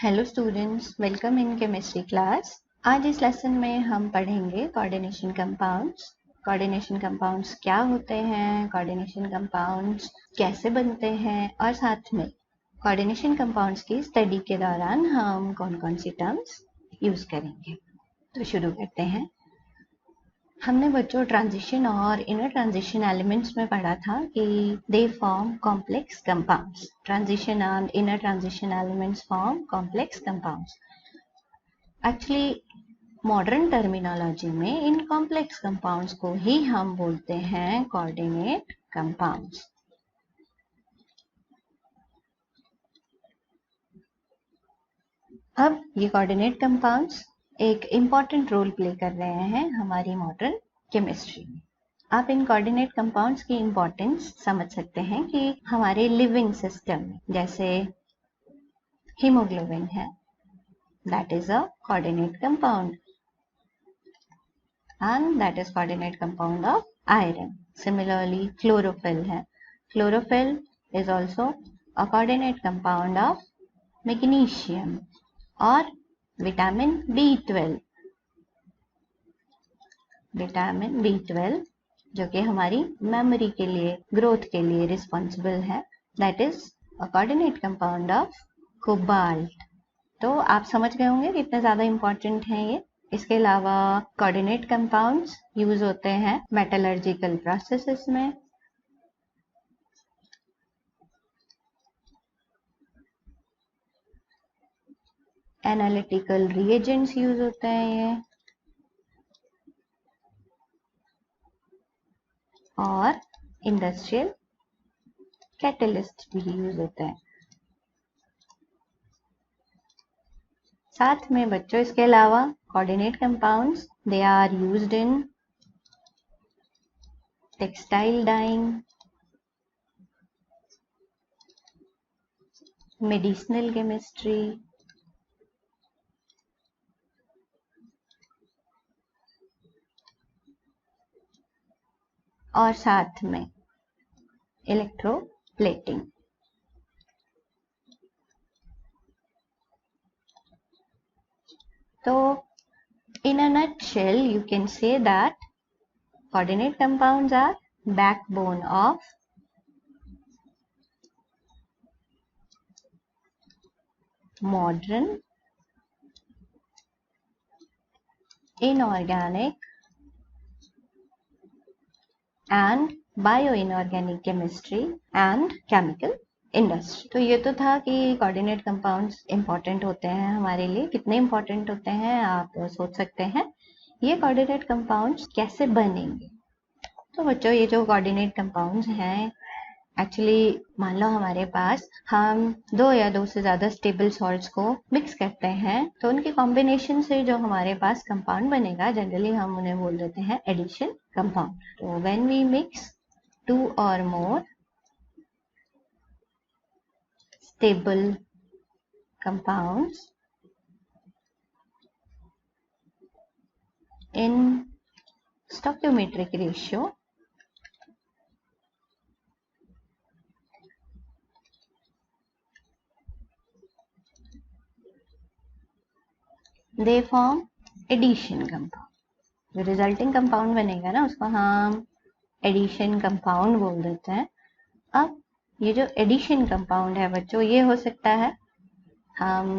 Hello students, welcome in chemistry class. आज इस lesson में हम पढ़ेंगे कोऑर्डिनेशन कंपाउंड्स। कोऑर्डिनेशन कंपाउंड्स क्या होते हैं, कोऑर्डिनेशन कंपाउंड्स कैसे बनते हैं और साथ में कोऑर्डिनेशन कंपाउंड्स की स्टडी के दौरान हम कौन कौन सी टर्म्स यूज करेंगे। तो शुरू करते हैं। हमने बच्चों ट्रांजिशन और इनर ट्रांजिशन एलिमेंट्स में पढ़ा था कि they form complex compounds. Transition and inner transition elements form complex compounds. Actually modern terminology में इन कॉम्प्लेक्स कंपाउंड्स को ही हम बोलते हैं कोऑर्डिनेट कंपाउंड्स। अब ये कोऑर्डिनेट कंपाउंड्स एक इम्पॉर्टेंट रोल प्ले कर रहे हैं हमारी मॉडर्न केमिस्ट्री में। आप इन कोऑर्डिनेट कंपाउंड्स की इम्पोर्टेंस समझ सकते हैं कि हमारे लिविंग सिस्टम में जैसे हीमोग्लोबिन है, that is a coordinate compound and that is coordinate compound of iron. Similarly chlorophyll है, chlorophyll is also a coordinate compound of magnesium. और विटामिन B12, विटामिन B12 जो कि हमारी मेमोरी के लिए, ग्रोथ के लिए रिस्पॉन्सिबल है, that is a coordinate compound of cobalt. तो आप समझ गए होंगे कितने ज्यादा इंपॉर्टेंट हैं ये। इसके अलावा कोऑर्डिनेट कंपाउंड्स यूज होते हैं मेटलर्जिकल प्रोसेसेस में, एनालिटिकल रिएजेंट्स यूज होते हैं ये, और इंडस्ट्रियल कैटलिस्ट भी यूज होते हैं। साथ में बच्चों इसके अलावा coordinate compounds they are used in textile dyeing, medicinal chemistry, और साथ में इलेक्ट्रोप्लेटिंग। तो in a nutshell you can say that coordinate compounds are backbone of modern inorganic and bioinorganic chemistry and chemical industry. तो ये तो था कि coordinate compounds important होते हैं हमारे लिए। कितने इंपॉर्टेंट होते हैं आप सोच सकते हैं। ये कोऑर्डिनेट कंपाउंड्स कैसे बनेंगे? तो बच्चों ये जो कोऑर्डिनेट कंपाउंड्स हैं, एक्चुअली मान लो हमारे पास हम दो या दो से ज्यादा स्टेबल सॉल्ट्स को मिक्स करते हैं, तो उनके कॉम्बिनेशन से जो हमारे पास कंपाउंड बनेगा, जनरली हम उन्हें बोल देते हैं एडिशन कंपाउंड। तो व्हेन वी मिक्स टू और मोर stable compounds in stoichiometric ratio, they form addition compound। जो रिजल्टिंग कंपाउंड बनेगा ना, उसको हम एडिशन कंपाउंड बोल देते हैं। अब ये जो एडिशन कंपाउंड है बच्चों, ये हो सकता है हम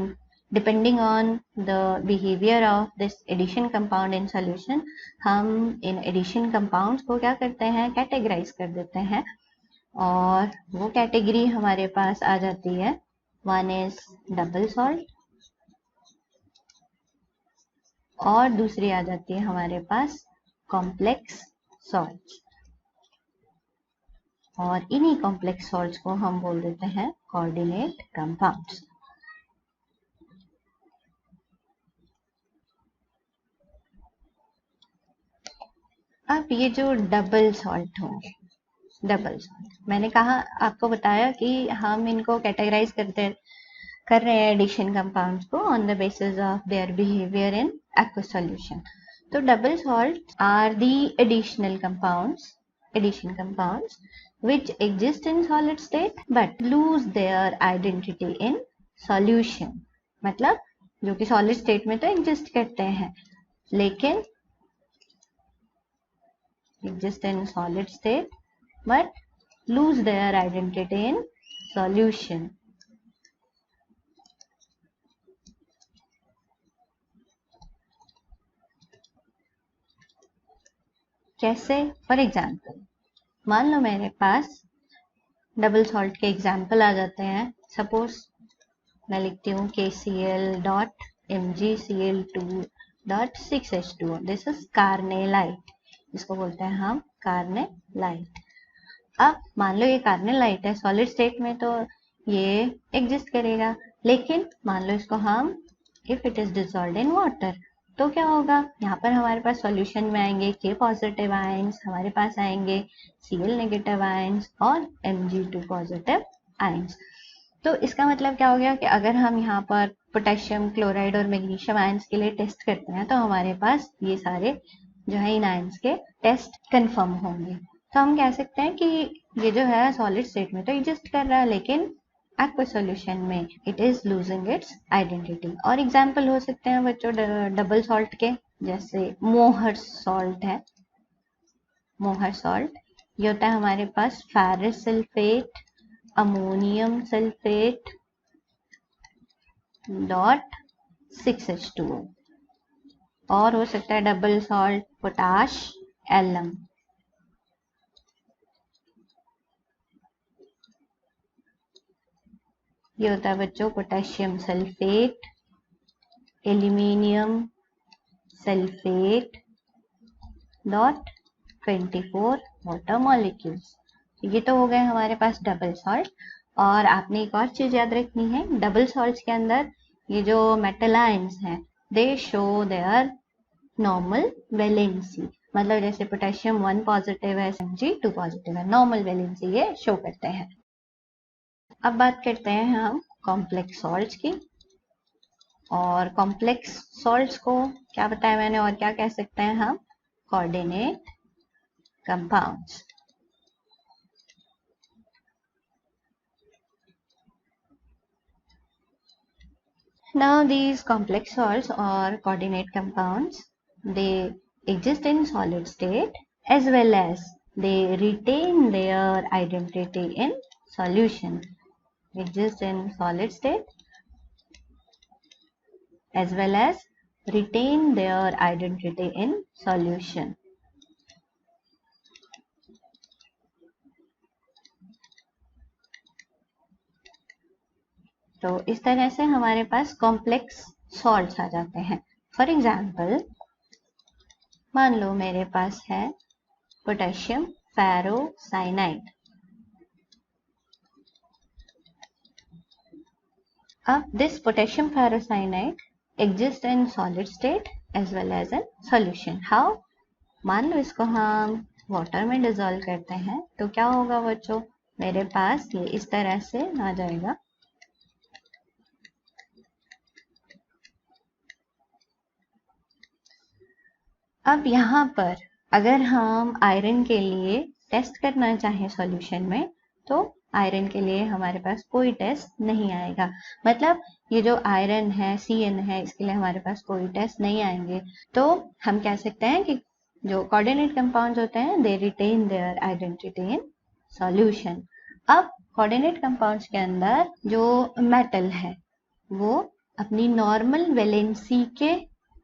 depending on the behaviour of this addition compound in solution, हम इन एडिशन कंपाउंड्स को क्या करते हैं, कैटेगराइज कर देते हैं। और वो कैटेगरी हमारे पास आ जाती है, वन इज डबल सॉल्ट और दूसरी आ जाती है हमारे पास कॉम्प्लेक्स सॉल्ट। और इन्हीं कॉम्प्लेक्स सॉल्ट्स को हम बोल देते हैं कोऑर्डिनेट कंपाउंड्स। अब ये जो डबल सॉल्ट होंगे, डबल सॉल्ट मैंने कहा, आपको बताया कि हम इनको कैटेगराइज कर रहे हैं एडिशन कंपाउंड्स को on the basis of their behaviour in aqueous solution. तो double salt are the additional compounds, addition compounds which exist in solid state but lose their identity in solution। मतलब जो कि solid state में तो exist करते हैं, लेकिन exist in solid state but lose their identity in solution. कैसे? For example, मान लो मेरे पास डबल सॉल्ट के एग्जाम्पल आ जाते हैं। सपोज मैं लिखती हूँ KCl.MgCl2.6H2O, दिस इज कार्नेलाइट, इसको बोलते हैं हम कार्नेलाइट। अब मान लो ये कार्नेलाइट है, सॉलिड स्टेट में तो ये एग्जिस्ट करेगा, लेकिन मान लो इसको हम if it is dissolved in water, तो क्या होगा? यहाँ पर हमारे पास सॉल्यूशन में आएंगे K पॉजिटिव आयंस, हमारे पास आएंगे Cl नेगेटिव आयंस और Mg2 पॉजिटिव आयंस। तो इसका मतलब क्या हो गया कि अगर हम यहाँ पर पोटेशियम क्लोराइड और मैग्नीशियम आयंस के लिए टेस्ट करते हैं तो हमारे पास ये सारे जो है इन आयंस के टेस्ट कंफर्म होंगे। तो हम कह सकते हैं कि ये जो है सॉलिड स्टेट में तो एग्जिस्ट कर रहा है, लेकिन एक्वा सॉल्यूशन में it is losing its identity. और एग्जाम्पल हो सकते हैं बच्चों डबल सॉल्ट के, जैसे मोहर सॉल्ट है। मोहर सॉल्ट ये होता है हमारे पास ferrous sulphate, ammonium sulphate .6H2O, और हो सकता है डबल सॉल्ट पोटाश एलम। ये होता है बच्चों potassium sulphate, aluminium sulphate .24 water molecules. ये तो हो गए हमारे पास डबल सॉल्ट। और आपने एक और चीज याद रखनी है, डबल सॉल्ट्स के अंदर ये जो मेटल आयंस हैं दे शो देयर नॉर्मल वैलेंसी, मतलब जैसे पोटेशियम 1 पॉजिटिव है, Mg2 पॉजिटिव है, नॉर्मल वैलेंसी ये शो करते हैं। अब बात करते हैं हम कॉम्प्लेक्स सॉल्ट्स की। और कॉम्प्लेक्स सॉल्ट्स को क्या बताया मैंने और क्या कह सकते हैं हम? Coordinate compounds. Now these complex salts or coordinate compounds, they exist in solid state as well as they retain their identity in solution. Exist in solid state as well as retain their identity in solution. तो इस तरह से हमारे पास complex salts आ जाते हैं। For example, मान लो मेरे पास है पोटेशियम फेरोसाइनाइड। अब this potassium ferrocyanide exist in solid state as well as in solution. How? मान लो इसको हम वाटर में डिसॉल्व करते हैं तो क्या होगा बच्चों? मेरे पास ये इस तरह से आ जाएगा। अब यहाँ पर अगर हम आयरन के लिए टेस्ट करना चाहें सॉल्यूशन में, तो आयरन के लिए हमारे पास कोई टेस्ट नहीं आएगा। मतलब ये जो आयरन है, Cn है, इसके लिए हमारे पास कोई टेस्ट नहीं आएंगे। तो हम कह सकते हैं कि जो कोऑर्डिनेट कंपाउंड्स होते हैं they retain their identity in solution. अब कोऑर्डिनेट कंपाउंड्स के अंदर जो मेटल है वो अपनी नॉर्मल वैलेंसी के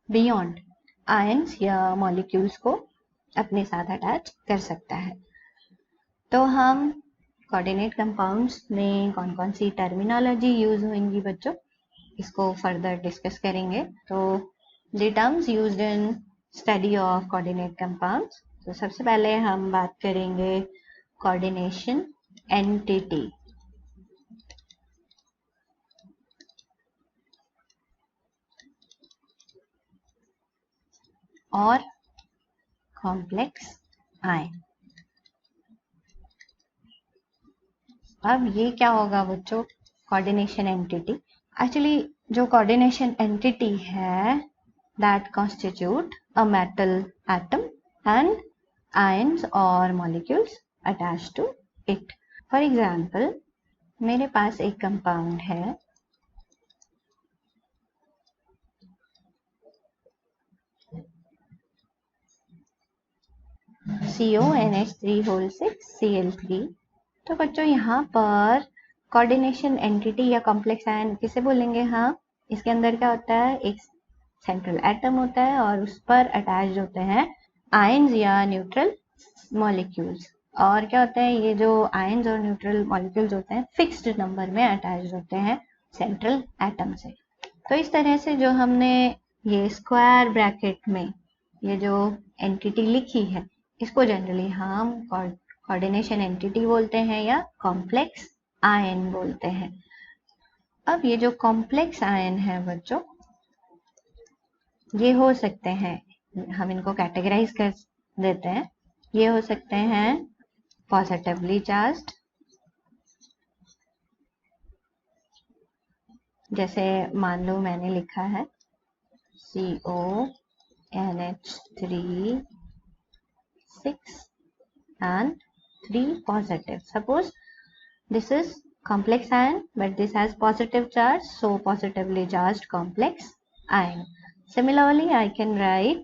बियॉन्ड आयंस या मॉलिक्यूल्स को अपने साथ अटैच कर सकता है। तो हम कोऑर्डिनेट कंपाउंड्स में कौन कौन सी टर्मिनोलॉजी यूज होंगी बच्चों, इसको फर्दर डिस्कस करेंगे। तो the terms used in study of coordinate compounds, तो सबसे पहले हम बात करेंगे कोऑर्डिनेशन एंटिटी और कॉम्प्लेक्स आयन। अब ये क्या होगा बच्चों? Coordination entity. एक्चुअली जो कोऑर्डिनेशन एंटिटी है that constitute a metal atom and ions और molecules attached to it. For example, मेरे पास एक कंपाउंड है CONH3 तो बच्चों यहाँ पर कोऑर्डिनेशन एंटिटी या कॉम्प्लेक्स आयन किसे बोलेंगे? हाँ, इसके अंदर क्या होता है, एक सेंट्रल एटम होता है और उस पर अटैच्ड होते हैं आयन्स या न्यूट्रल मॉलिक्यूल्स। और क्या होता है, ये जो आयन्स और न्यूट्रल मॉलिक्यूल्स होते हैं फिक्स्ड नंबर में अटैच्ड होते हैं सेंट्रल एटम से। तो इस तरह से जो हमने ये स्क्वायर ब्रैकेट में ये जो एंटिटी लिखी है, इसको जनरली हम कोऑर्डिनेशन एंटिटी बोलते हैं या कॉम्प्लेक्स आयन बोलते हैं। अब ये जो कॉम्प्लेक्स आयन है बच्चों, ये हो सकते हैं, हम इनको कैटेगराइज कर देते हैं, ये हो सकते हैं पॉजिटिवली चार्ज्ड, जैसे मान लो मैंने लिखा है CONH3 6 and 3 positive. Suppose this is complex ion but this has positive charge, so positively charged complex ion. Similarly, I can write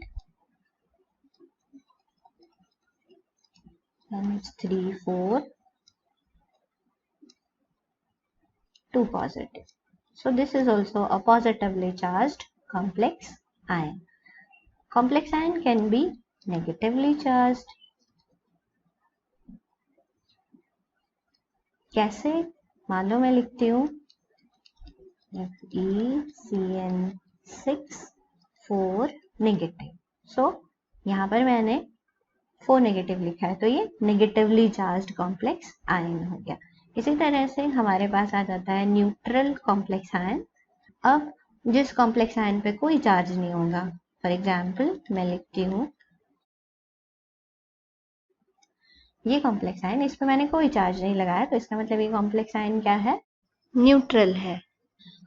NH3 4 2 positive. So this is also a positively charged complex ion. Complex ion can be negatively charged. कैसे? मान लो मैं लिखती हूँ FeCN6 4 negative. सो यहाँ पर मैंने 4 negative लिखा है, तो ये नेगेटिवली चार्ज्ड कॉम्प्लेक्स आयन हो गया। इसी तरह से हमारे पास आ जाता है न्यूट्रल कॉम्प्लेक्स आयन। अब जिस कॉम्प्लेक्स आयन पे कोई चार्ज नहीं होगा, फॉर एग्जाम्पल मैं लिखती हूँ ये कॉम्प्लेक्स आयन, इस पे मैंने कोई चार्ज नहीं लगाया, तो इसका मतलब ये कॉम्प्लेक्स आयन क्या है? न्यूट्रल है।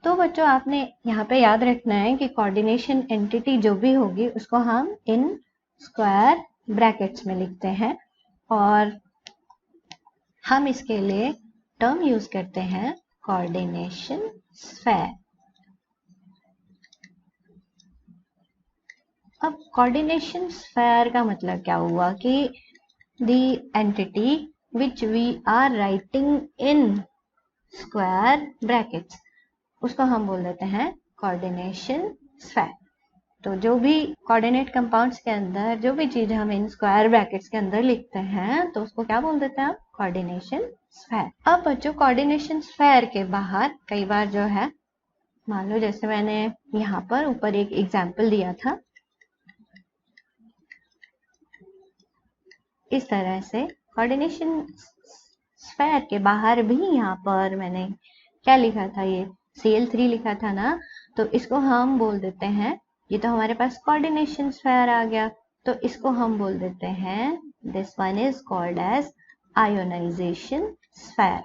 तो बच्चों आपने यहाँ पे याद रखना है कि कोऑर्डिनेशन एंटिटी जो भी होगी उसको हम इन स्क्वायर ब्रैकेट्स में लिखते हैं और हम इसके लिए टर्म यूज करते हैं कोऑर्डिनेशन स्फीयर। अब कोऑर्डिनेशन स्फीयर का मतलब क्या हुआ कि the entity which we are writing in square brackets उसको हम बोल देते हैं कोऑर्डिनेशन स्फीयर। तो जो भी कोऑर्डिनेट कंपाउंड्स के अंदर जो भी चीज हम इन स्क्वायर ब्रैकेट्स के अंदर लिखते हैं तो उसको क्या बोल देते हैं? Coordination sphere. अब बच्चों कोऑर्डिनेशन स्फीयर के बाहर कई बार जो है, मान लो जैसे मैंने यहाँ पर ऊपर एक एग्जाम्पल दिया था, इस तरह से कोऑर्डिनेशन स्फीयर के बाहर भी यहाँ पर मैंने क्या लिखा था, ये Cl3 लिखा था ना, तो इसको हम बोल देते हैं, ये तो हमारे पास कोऑर्डिनेशन स्फीयर आ गया, तो इसको हम बोल देते हैं this one is called as ionisation sphere.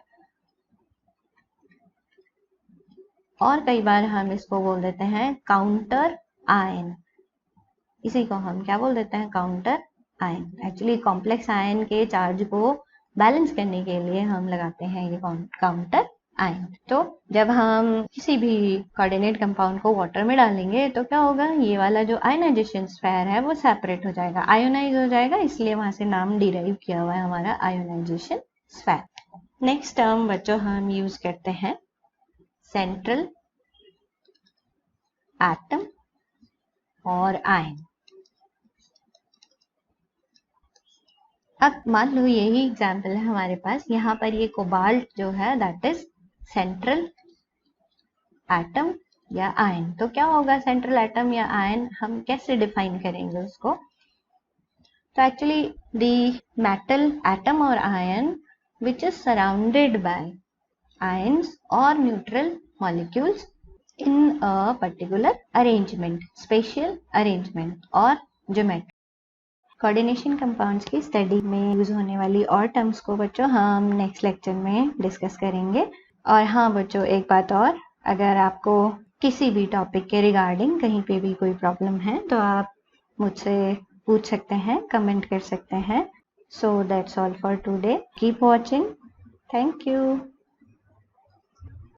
और कई बार हम इसको बोल देते हैं काउंटर आयन, इसी को हम क्या बोल देते हैं? Counter ion. Actually complex ion के चार्ज को बैलेंस करने के लिए हम लगाते हैं ये काउंटर आयन। तो जब हम किसी भी कोऑर्डिनेट कंपाउंड को वाटर में डालेंगे तो क्या होगा, ये वाला जो आयोनाइजेशन स्फीयर है वो सेपरेट हो जाएगा, आयोनाइज हो जाएगा, इसलिए वहां से नाम डिराइव किया हुआ है हमारा आयोनाइजेशन स्फीयर। नेक्स्ट टर्म बच्चों हम यूज करते हैं सेंट्रल एटम और आयन। अब मान लो यही एग्जाम्पल है हमारे पास, यहाँ पर ये कोबाल्ट जो है दैट इज सेंट्रल एटम या आयन। तो क्या होगा सेंट्रल एटम या आयन, हम कैसे डिफाइन करेंगे उसको? तो एक्चुअली द मेटल एटम और ion which is surrounded by ions और neutral molecules in a particular arrangement, spatial arrangement और ज्योमेट्री। कोऑर्डिनेशन कंपाउंड्स की स्टडी में यूज होने वाली और टर्म्स को बच्चों हम नेक्स्ट लेक्चर में डिस्कस करेंगे। और हाँ बच्चों, एक बात और, अगर आपको किसी भी टॉपिक के रिगार्डिंग कहीं पे भी कोई प्रॉब्लम है तो आप मुझसे पूछ सकते हैं, कमेंट कर सकते हैं। So that's all for today, keep watching, thank you.